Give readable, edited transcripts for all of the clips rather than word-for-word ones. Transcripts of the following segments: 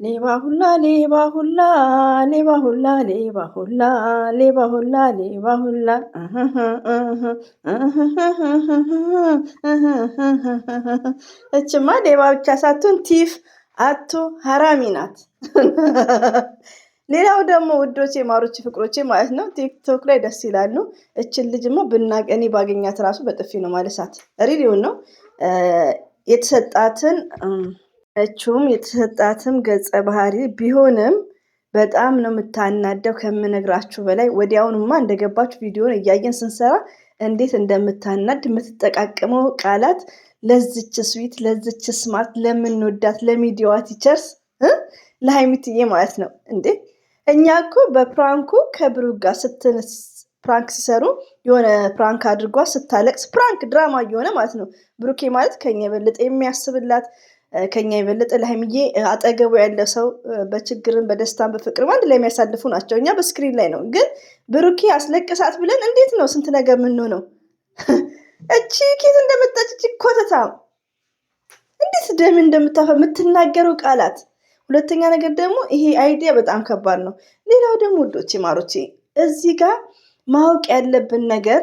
ሌባ ሁላ ሌባ ሁላ ሌባ ሁላ ሌባ ሁላ ሌባ ሁላ ሌባ ሁላ እችማ ሌባ ብቻ ሳትሆን ቲፍ አቶ ሀራሚ ናት። ሌላው ደግሞ ውዶቼ ማሮቼ ፍቅሮቼ ማለት ነው ቲክቶክ ላይ ደስ ይላሉ። እችን ልጅማ እኔ ባገኛት ራሱ በጥፊ ነው ማለሳት። ሪሊውን ነው የተሰጣትን የተሰጣትም ገጸ ባህሪ ቢሆንም በጣም ነው የምታናደው ከምነግራችሁ በላይ። ወዲያውኑማ እንደገባችሁ ቪዲዮን እያየን ስንሰራ እንዴት እንደምታናድ የምትጠቃቀመው ቃላት ለዝች ስዊት ለዝች ስማርት ለምንወዳት ለሚዲያዋ ቲቸርስ ለሀይሚትዬ ማለት ነው እንዴ። እኛ እኮ በፕራንኩ ከብሩክ ጋር ፕራንክ ሲሰሩ የሆነ ፕራንክ አድርጓ ስታለቅስ ፕራንክ ድራማ እየሆነ ማለት ነው። ብሩኬ ማለት ከኛ የበለጠ የሚያስብላት ከኛ የበለጠ ለሀይሚዬ አጠገቡ ያለ ሰው በችግርን በደስታን በፍቅርም አንድ ላይ የሚያሳልፉ ናቸው። እኛ በስክሪን ላይ ነው፣ ግን ብሩኬ አስለቅሳት ብለን እንዴት ነው ስንት ነገር የምንሆነው? እቺ ኬት እንደመጣች እቺ ኮተታ እንዴት ደም እንደምታፈ የምትናገረው ቃላት። ሁለተኛ ነገር ደግሞ ይሄ አይዲያ በጣም ከባድ ነው። ሌላው ደግሞ ውዶቼ ማሮቼ እዚህ ጋር ማወቅ ያለብን ነገር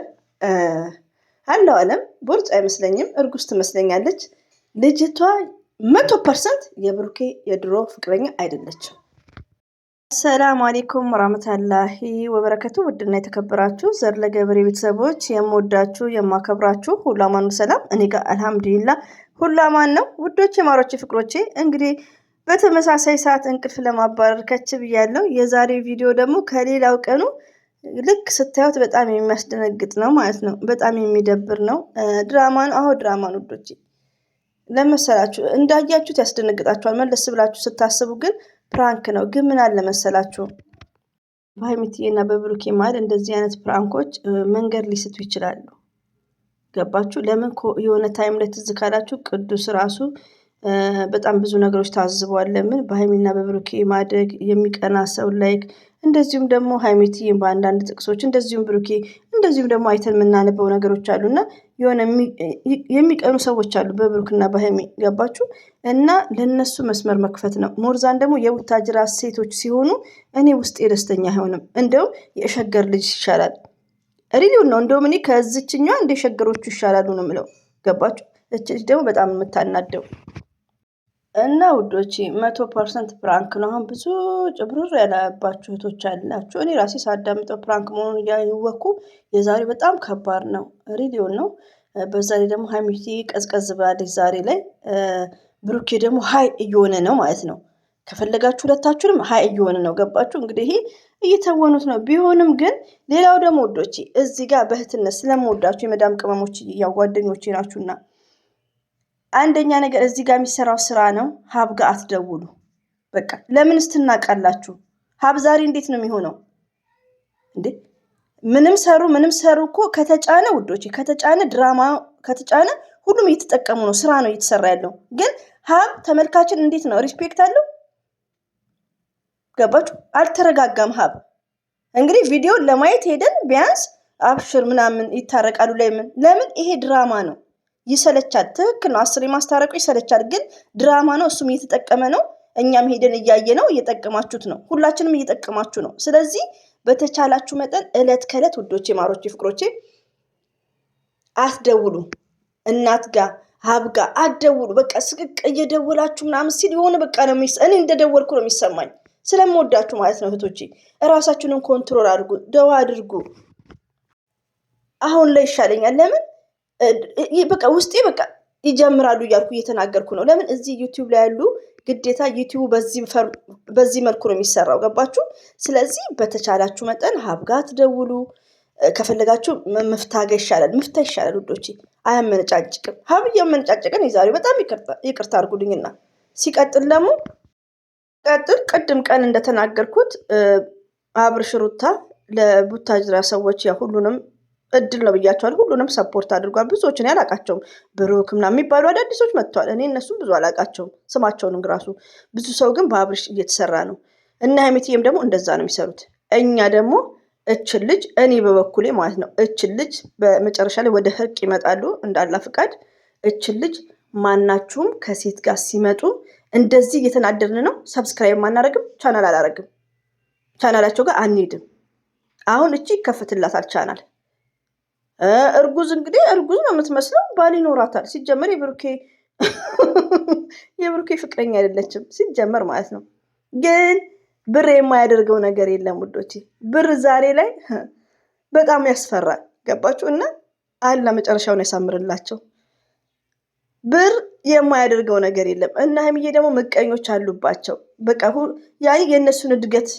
አለው። አለም ቦርጭ አይመስለኝም፣ እርጉዝ ትመስለኛለች ልጅቷ። 100% የብሩኬ የድሮ ፍቅረኛ አይደለችም። ሰላም አለይኩም ወራህመቱላሂ ወበረከቱ። ውድና የተከበራችሁ ዘር ለገበሬ ቤተሰቦች የምወዳችሁ የማከብራችሁ ሁሉ አማኑ ሰላም፣ እኔ ጋር አልሐምዱሊላህ ሁሉ አማን ነው። ውዶቼ ማሮቼ ፍቅሮቼ እንግዲህ በተመሳሳይ ሰዓት እንቅልፍ ለማባረር ከች ብያለሁ። የዛሬ ቪዲዮ ደግሞ ከሌላው ቀኑ ልክ ስታዩት በጣም የሚያስደነግጥ ነው ማለት ነው። በጣም የሚደብር ነው። ድራማ ነው። አዎ ድራማ ነው ውዶቼ። ለመሰላችሁ እንዳያችሁት ያስደነግጣችኋል። መለስ ብላችሁ ስታስቡ ግን ፕራንክ ነው። ግን ምን አለ መሰላችሁ በሀይሚትዬ እና በብሩኬ መሀል እንደዚህ አይነት ፕራንኮች መንገድ ሊስቱ ይችላሉ። ገባችሁ? ለምን የሆነ ታይም ላይ ትዝ ካላችሁ ቅዱስ ራሱ በጣም ብዙ ነገሮች ታዝበዋል። ለምን በሀይሚና በብሩኬ ማደግ የሚቀና ሰው ላይክ እንደዚሁም ደግሞ ሀይሚትዬን በአንዳንድ ጥቅሶች እንደዚሁም ብሩኬ እንደዚሁም ደግሞ አይተን የምናነበው ነገሮች አሉና የሆነ የሚቀኑ ሰዎች አሉ በብሩክና በሀይሚ ገባችሁ? እና ለነሱ መስመር መክፈት ነው። ሞርዛን ደግሞ የቡታጅራ ሴቶች ሲሆኑ እኔ ውስጤ ደስተኛ አይሆንም። እንደው የሸገር ልጅ ይሻላል። ሪሊውን ነው። እንደውም እኔ ከዚችኛ እንደ ሸገሮቹ ይሻላሉ ነው የምለው። ገባችሁ? እች ልጅ ደግሞ በጣም የምታናደው እና ውዶቼ 100% ፕራንክ ነው። አሁን ብዙ ጭብርር ያለባችሁ እህቶች አላችሁ። እኔ ራሴ ሳዳምጠው ፕራንክ መሆኑን እያወኩ የዛሬ በጣም ከባድ ነው። ሪሊዮን ነው። በዛ ላይ ደግሞ ሀይሚቲ ቀዝቀዝ ባለች ዛሬ ላይ፣ ብሩኬ ደግሞ ሀይ እየሆነ ነው ማለት ነው። ከፈለጋችሁ ሁለታችሁንም ሀይ እየሆነ ነው። ገባችሁ? እንግዲህ ይሄ እየተወኑት ነው። ቢሆንም ግን ሌላው ደግሞ ውዶቼ እዚህ ጋር በእህትነት ስለምወዳችሁ የመዳም ቅመሞች ያው ጓደኞቼ ናችሁና አንደኛ ነገር እዚህ ጋር የሚሰራው ስራ ነው። ሀብ ጋር አትደውሉ። በቃ ለምን ስትናቃላችሁ? ሀብ ዛሬ እንዴት ነው የሚሆነው እንዴ? ምንም ሰሩ እኮ ከተጫነ ውዶቼ፣ ከተጫነ ድራማ ከተጫነ ሁሉም እየተጠቀሙ ነው። ስራ ነው እየተሰራ ያለው። ግን ሀብ ተመልካችን እንዴት ነው ሪስፔክት አለው? ገባችሁ? አልተረጋጋም ሀብ። እንግዲህ ቪዲዮን ለማየት ሄደን ቢያንስ አብሽር ምናምን ይታረቃሉ። ለምን ይሄ ድራማ ነው። ይሰለቻል። ትክክል ነው። 10 ማስታረቁ ይሰለቻል። ግን ድራማ ነው። እሱም እየተጠቀመ ነው። እኛም ሄደን እያየ ነው። እየጠቀማችሁት ነው። ሁላችንም እየጠቀማችሁ ነው። ስለዚህ በተቻላችሁ መጠን እለት ከእለት ውዶቼ ማሮቼ ፍቅሮቼ አትደውሉ። እናት ጋር ሀብ ጋር አትደውሉ። በቃ ስቅቅ እየደወላችሁ ምናምን ሲል የሆነ በቃ ነው እኔ እንደደወልኩ ነው የሚሰማኝ። ስለምወዳችሁ ማለት ነው እህቶቼ። እራሳችሁንም ኮንትሮል አድርጉ። ደዋ አድርጉ። አሁን ላይ ይሻለኛል። ለምን በቃ ውስጤ በቃ ይጀምራሉ እያልኩ እየተናገርኩ ነው። ለምን እዚህ ዩቲዩብ ላይ ያሉ ግዴታ ዩቲዩብ በዚህ መልኩ ነው የሚሰራው። ገባችሁ? ስለዚህ በተቻላችሁ መጠን ሀብ ጋር ትደውሉ። ከፈለጋችሁ መፍታጋ ይሻላል። መፍታ ይሻላል ውዶቼ። አያመነጫጭቅም። ሀብ እያመነጫጭቅን የዛሬው በጣም ይቅርታ አድርጉልኝና ሲቀጥል ደግሞ ቅድም ቀን እንደተናገርኩት አብርሽ ሩታ ለቡታጅራ ሰዎች ያ ሁሉንም እድል ነው ብያቸዋል። ሁሉንም ሰፖርት አድርጓል። ብዙዎችን ያላቃቸውም ብሩክ ምናምን የሚባሉ አዳዲሶች መጥተዋል። እኔ እነሱም ብዙ አላቃቸውም ስማቸውንም ራሱ። ብዙ ሰው ግን በአብርሽ እየተሰራ ነው እና ሀይሚትዬም ደግሞ እንደዛ ነው የሚሰሩት። እኛ ደግሞ እችን ልጅ እኔ በበኩሌ ማለት ነው እችን ልጅ በመጨረሻ ላይ ወደ እርቅ ይመጣሉ እንዳላ ፍቃድ። እችን ልጅ ማናችሁም ከሴት ጋር ሲመጡ እንደዚህ እየተናደድን ነው። ሰብስክራይብ ማናረግም፣ ቻናል አላረግም፣ ቻናላቸው ጋር አንሄድም። አሁን እቺ ይከፈትላታል ቻናል። እርጉዝ እንግዲህ እርጉዝ ነው የምትመስለው፣ ባል ይኖራታል። ሲጀመር የብሩኬ ፍቅረኛ አይደለችም ሲጀመር ማለት ነው። ግን ብር የማያደርገው ነገር የለም ውዶቼ። ብር ዛሬ ላይ በጣም ያስፈራል። ገባችሁ? እና አላ መጨረሻውን ያሳምርላቸው። ብር የማያደርገው ነገር የለም። እና ሀይሚዬ ደግሞ ምቀኞች አሉባቸው። በቃ ያ የእነሱን እድገት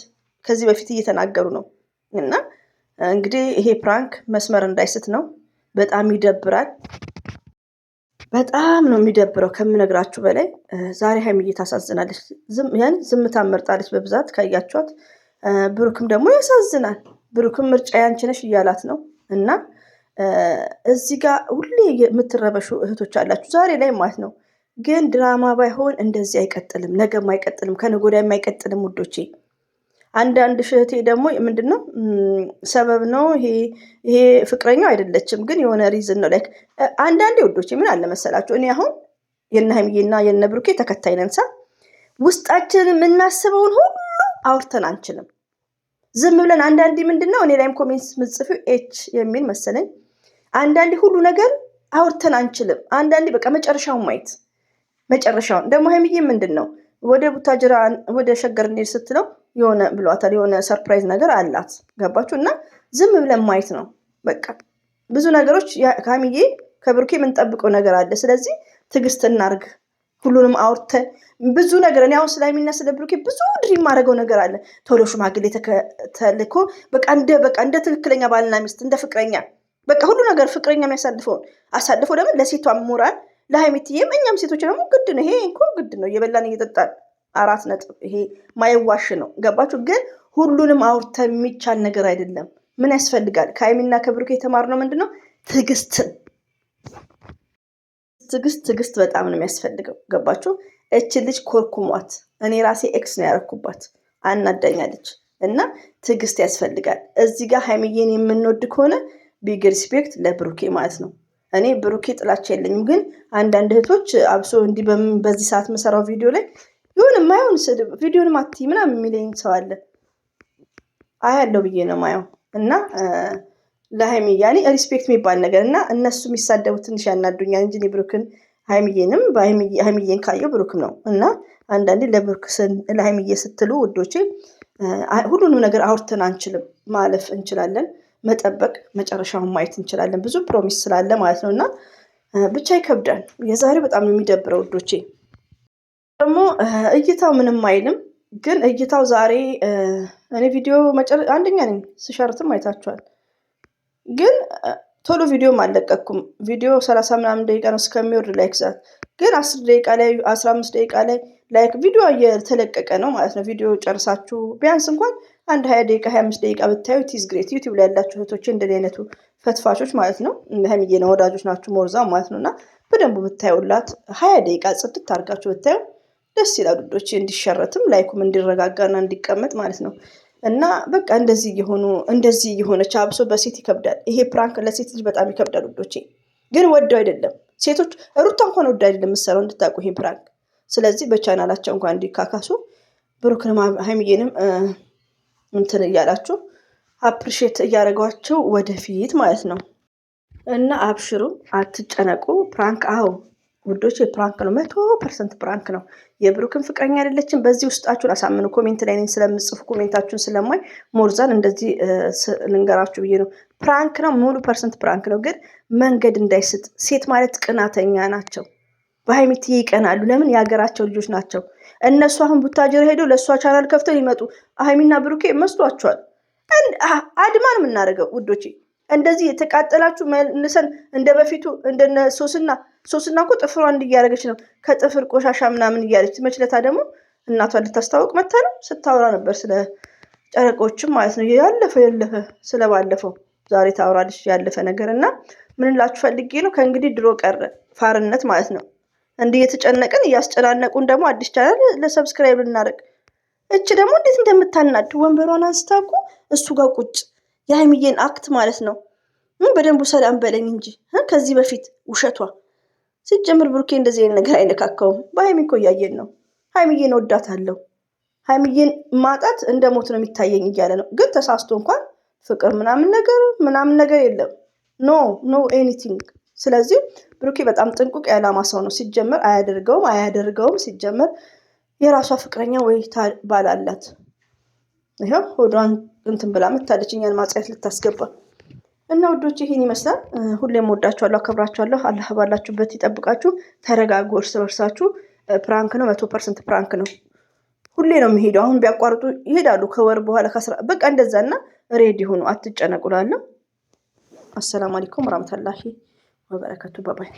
ከዚህ በፊት እየተናገሩ ነው። እና እንግዲህ ይሄ ፕራንክ መስመር እንዳይስት ነው። በጣም ይደብራል። በጣም ነው የሚደብረው ከምነግራችሁ በላይ። ዛሬ ሀይሚዬ ታሳዝናለች። ዝምታ መርጣለች በብዛት ካያችኋት። ብሩክም ደግሞ ያሳዝናል። ብሩክም ምርጫ ያንቺ ነሽ እያላት ነው። እና እዚህ ጋር ሁሌ የምትረበሹ እህቶች አላችሁ ዛሬ ላይ ማለት ነው። ግን ድራማ ባይሆን እንደዚህ አይቀጥልም፣ ነገም አይቀጥልም፣ ከነገ ወዲያም አይቀጥልም ውዶቼ። አንዳንድ እህቴ ደግሞ ምንድነው ሰበብ ነው ይሄ ፍቅረኛው አይደለችም፣ ግን የሆነ ሪዝን ነው። ላይክ አንዳንዴ ውዶቼ ምን አለ መሰላችሁ፣ እኔ አሁን የነ ሀይሚዬና የነ ብሩኬ ተከታይ ነንሳ ውስጣችንን የምናስበውን ሁሉ አውርተን አንችልም። ዝም ብለን አንዳንዴ ምንድነው እኔ ላይም ኮሜንት ምጽፊው ኤች የሚል መሰለኝ። አንዳንዴ ሁሉ ነገር አውርተን አንችልም። አንዳንዴ በቃ መጨረሻውን ማየት መጨረሻውን ደግሞ ሀይሚዬ ምንድን ነው ወደ ቡታጅራ ወደ ሸገር እንሂድ ስትለው የሆነ ብሏታል። የሆነ ሰርፕራይዝ ነገር አላት። ገባችሁ? እና ዝም ብለን ማየት ነው በቃ። ብዙ ነገሮች ከሀይሚዬ ከብሩኬ የምንጠብቀው ነገር አለ። ስለዚህ ትዕግስት እናርግ። ሁሉንም አውርተን ብዙ ነገር እኔ አሁን ስለ ሀይሚና ስለ ብሩኬ ብዙ ድሪም ማድረገው ነገር አለ። ቶሎ ሽማግሌ ተልኮ በቃ እንደ ትክክለኛ ባልና ሚስት እንደ ፍቅረኛ በቃ ሁሉ ነገር ፍቅረኛ የሚያሳልፈውን አሳልፎ ደግሞ ለሴቷ ሞራል ለሀይሚትዬም እኛም ሴቶች ደግሞ ግድ ነው። ይሄ እንኳ ግድ ነው። እየበላን እየጠጣን 4 ነጥብ። ይሄ ማይዋሽ ነው። ገባችሁ? ግን ሁሉንም አውርተን የሚቻል ነገር አይደለም። ምን ያስፈልጋል? ከሀይሚና ከብሩኬ የተማርነው ምንድነው? ትዕግስት በጣም ነው የሚያስፈልገው። ገባችሁ? እችን ልጅ ኮርኩሟት። እኔ ራሴ ኤክስ ነው ያረኩባት። አናዳኛለች። እና ትዕግስት ያስፈልጋል። እዚህ ጋር ሀይሚዬን የምንወድ ከሆነ ቢግ ሪስፔክት ለብሩኬ ማለት ነው። እኔ ብሩኬ ጥላቻ የለኝም። ግን አንዳንድ እህቶች አብሶ እንዲህ በዚህ ሰዓት የምሰራው ቪዲዮ ላይ የሆነ የማይሆን ስድብ ቪዲዮን ማቲ ምናምን የሚለኝ ሰው አለ። አያለው ብዬ ነው ማየው። እና ለሀይሚ ያኔ ሪስፔክት የሚባል ነገር እና እነሱ የሚሳደቡት ትንሽ ያናዱኛል እንጂ ብሩክን ሀይሚዬንም ሀይሚዬን ካየው ብሩክም ነው። እና አንዳንዴ ለሀይሚዬ ስትሉ ውዶቼ ሁሉንም ነገር አውርተን አንችልም። ማለፍ እንችላለን፣ መጠበቅ መጨረሻውን ማየት እንችላለን። ብዙ ፕሮሚስ ስላለ ማለት ነው። እና ብቻ ይከብዳል። የዛሬው በጣም የሚደብረው ውዶቼ። ደግሞ እይታው ምንም አይልም። ግን እይታው ዛሬ እኔ ቪዲዮ አንደኛ ነኝ ስሸርትም አይታችኋል። ግን ቶሎ ቪዲዮም አልለቀኩም። ቪዲዮ 30 ምናምን ደቂቃ ነው እስከሚወርድ ላይክ ዛት። ግን 10 ደቂቃ ላይ 15 ደቂቃ ላይ ላይክ ቪዲዮ እየተለቀቀ ነው ማለት ነው። ቪዲዮ ጨርሳችሁ ቢያንስ እንኳን አንድ 20 ደቂቃ 25 ደቂቃ ብታዩ ቲዝ ግሬት። ዩቲዩብ ላይ ያላችሁ እህቶቼ እንደዚህ አይነቱ ፈትፋሾች ማለት ነው ሀይሚዬ ነው ወዳጆች ናችሁ ሞርዛ ማለት ነው። እና በደንብ ብታዩላት 20 ደቂቃ ጽድት አድርጋችሁ ብታዩ ደስ ይላል ውዶቼ። እንዲሸረትም ላይኩም እንዲረጋጋና እንዲቀመጥ ማለት ነው። እና በቃ እንደዚህ እየሆነች አብሶ በሴት ይከብዳል። ይሄ ፕራንክ ለሴት ልጅ በጣም ይከብዳል ውዶቼ። ግን ወደው አይደለም ሴቶች ሩታ እንኳን ወደው አይደለም የምትሰራው እንድታውቁ ይሄ ፕራንክ። ስለዚህ በቻናላቸው እንኳን እንዲካካሱ ብሩክንም ሀይሚዬንም እንትን እያላችሁ አፕሪሼት እያደረጓቸው ወደፊት ማለት ነው። እና አብሽሩ፣ አትጨነቁ። ፕራንክ ውዶች ፕራንክ ነው። 100% ፕራንክ ነው። የብሩክን ፍቅረኛ አይደለችም። በዚህ ውስጣችሁን አሳምኑ። ኮሜንት ላይ ነኝ ስለምጽፉ ኮሜንታችሁን ስለማይ ሞርዛን እንደዚህ ልንገራችሁ ብዬ ነው። ፕራንክ ነው፣ ሙሉ ፐርሰንት ፕራንክ ነው። ግን መንገድ እንዳይስጥ። ሴት ማለት ቅናተኛ ናቸው። በሀይሚትዬ ይቀናሉ። ለምን? የሀገራቸው ልጆች ናቸው። እነሱ አሁን ቡታጀራ ሄደው ለእሷ ቻናል ከፍተው ሊመጡ ሀይሚና ብሩኬ መስሏቸዋል። አድማን የምናደርገው ውዶቼ እንደዚህ የተቃጠላችሁ መልሰን እንደ በፊቱ እንደነ ሶስና እኮ ጥፍሯ እንዲያደረገች ነው ከጥፍር ቆሻሻ ምናምን እያለች መችለታ ደግሞ እናቷን ልታስታወቅ መታ ነው ስታወራ ነበር ስለ ጨረቆችም ማለት ነው። ያለፈ ስለባለፈው ዛሬ ታወራለች ያለፈ ነገር። እና ምንላችሁ ፈልጌ ነው ከእንግዲህ ድሮ ቀረ ፋርነት ማለት ነው። እንዲህ የተጨነቅን እያስጨናነቁን ደግሞ አዲስ ቻናል ለሰብስክራይብ ልናደርግ። እች ደግሞ እንዴት እንደምታናድ ወንበሯን አንስታ እኮ እሱ ጋር ቁጭ የሀይሚዬን አክት ማለት ነው። በደንቡ ሰላም በለኝ እንጂ ከዚህ በፊት ውሸቷ ሲጀምር ብሩኬ እንደዚህ አይነት ነገር አይነካካውም። በሀይሚ እኮ እያየን ነው። ሀይሚዬን ወዳታለሁ፣ ሀይሚዬን ማጣት እንደ ሞት ነው የሚታየኝ እያለ ነው። ግን ተሳስቶ እንኳን ፍቅር ምናምን ነገር የለም። ኖ ኤኒቲንግ። ስለዚህ ብሩኬ በጣም ጥንቁቅ የዓላማ ሰው ነው። ሲጀመር አያደርገውም። ሲጀመር የራሷ ፍቅረኛ ወይ ባል አላት። ይኸው ሆዷን እንትን ብላ መታለች እኛን ማጽያት ልታስገባ እና ውዶች ይሄን ይመስላል። ሁሌም ወዳችኋለሁ፣ አከብራችኋለሁ። አላህ ባላችሁበት ይጠብቃችሁ። ተረጋጉ እርስ በርሳችሁ። ፕራንክ ነው፣ 100% ፕራንክ ነው። ሁሌ ነው የሚሄደው። አሁን ቢያቋርጡ ይሄዳሉ ከወር በኋላ በቃ እንደዛና ሬዲ ሆኑ። አትጨነቁላለሁ። አሰላሙ አለይኩም ወራህመቱላሂ ወበረካቱ። ባባይ